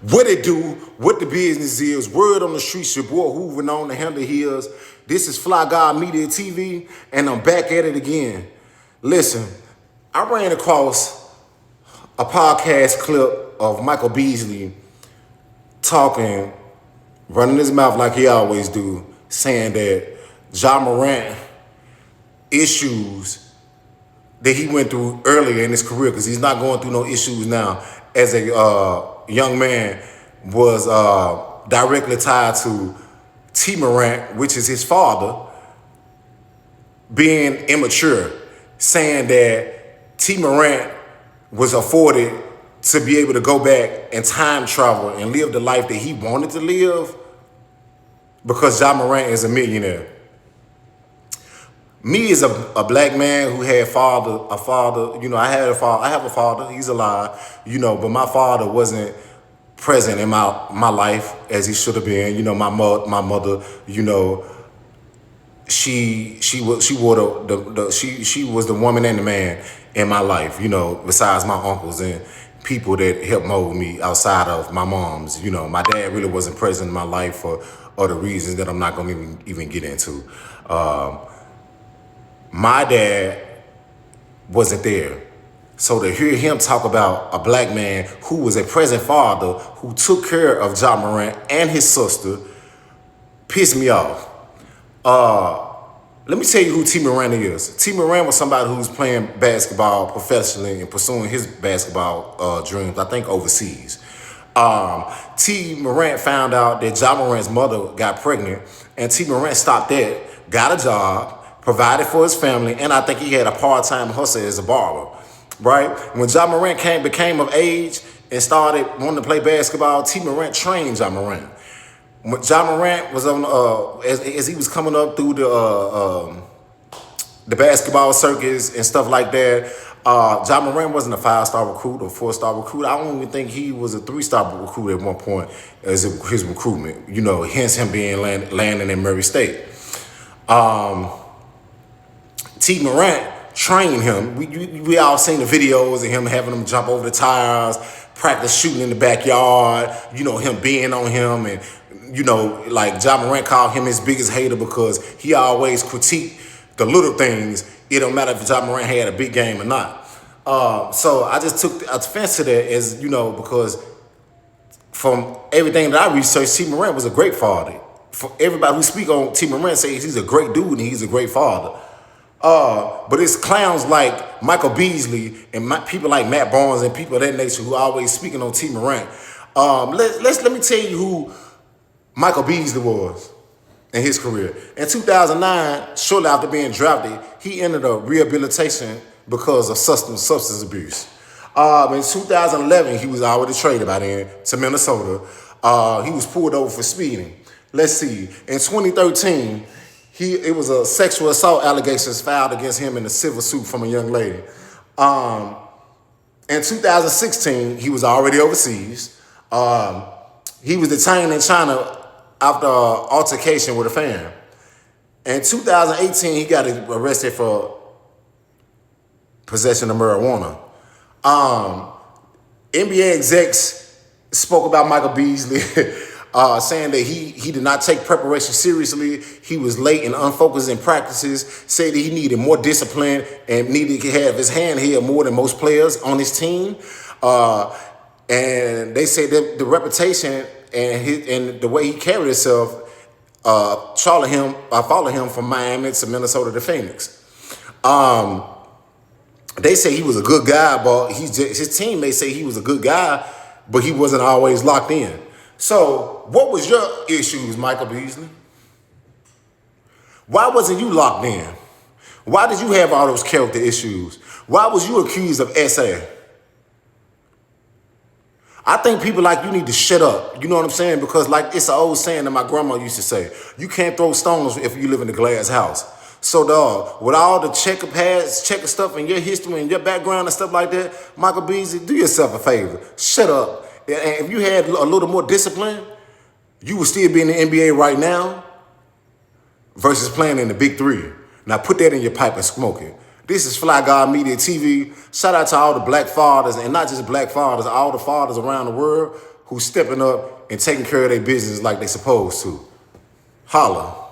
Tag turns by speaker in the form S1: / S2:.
S1: What it do, what the business is, word on the streets, your boy Hooving on the Handle Hills. This is Fly God Media TV, and I'm back at it again. Listen, I ran across a podcast clip of Micheal Beasley talking, running his mouth like he always do, saying that Ja Morant issues that he went through earlier in his career, because he's not going through no issues now, as a young man, was directly tied to Tee Morant, which is his father, being immature, saying that Tee Morant was afforded to be able to go back and time travel and live the life that he wanted to live because Ja Morant is a millionaire. Me as a black man who had a father, I have a father, he's alive, but my father wasn't present in my life as he should have been. My mother, she was the woman and the man in my life, besides my uncles and people that helped mold me outside of my mom's. My dad really wasn't present in my life for other reasons that I'm not gonna even get into. My dad wasn't there. So to hear him talk about a black man who was a present father who took care of Ja Morant and his sister pissed me off. Let me tell you who Tee Morant is. Tee Morant was somebody who was playing basketball professionally and pursuing his basketball dreams, I think overseas. Tee Morant found out that Ja Morant's mother got pregnant, and Tee Morant stopped that, got a job, provided for his family, and I think he had a part-time hustle as a barber, right? When Ja Morant became of age and started wanting to play basketball, Tee Morant trained Ja Morant. When Ja Morant was on, as he was coming up through the basketball circus and stuff like that, Ja Morant wasn't a 5-star recruit or 4-star recruit. I don't even think he was a 3-star recruit at one point as his recruitment, hence him being landing in Murray State. Tee Morant trained him. We all seen the videos of him having him jump over the tires, practice shooting in the backyard, him being on him. And, like Ja Morant called him his biggest hater because he always critiqued the little things. It don't matter if Ja Morant had a big game or not. So I just took offense to that as, because from everything that I researched, Tee Morant was a great father. For everybody who speak on Tee Morant says he's a great dude and he's a great father. But it's clowns like Micheal Beasley and people like Matt Barnes and people of that nature who are always speaking on Tee Morant. Let me tell you who Micheal Beasley was in his career. In 2009, shortly after being drafted, he entered a rehabilitation because of substance abuse. In 2011, he was already traded by then to Minnesota. He was pulled over for speeding. Let's see. In 2013, it was a sexual assault allegations filed against him in a civil suit from a young lady. In 2016, he was already overseas. He was detained in China after an altercation with a fan. In 2018, he got arrested for possession of marijuana. NBA execs spoke about Micheal Beasley, saying that he did not take preparation seriously. He was late and unfocused in practices, said that he needed more discipline and needed to have his hand held more than most players on his team. And they say that the reputation and the way he carried himself followed him from Miami to Minnesota to Phoenix. They say he was a good guy, but his teammates say he was a good guy, but he wasn't always locked in. So, what was your issues, Micheal Beasley? Why wasn't you locked in? Why did you have all those character issues? Why was you accused of SA? I think people like you need to shut up. You know what I'm saying? Because like it's an old saying that my grandma used to say, you can't throw stones if you live in a glass house. So dog, with all the checker stuff in your history and your background and stuff like that, Micheal Beasley, do yourself a favor. Shut up. And if you had a little more discipline, you would still be in the NBA right now versus playing in the Big Three. Now put that in your pipe and smoke it. This is Fly God Media TV. Shout out to all the black fathers, and not just black fathers, all the fathers around the world who's stepping up and taking care of their business like they supposed to. Holla.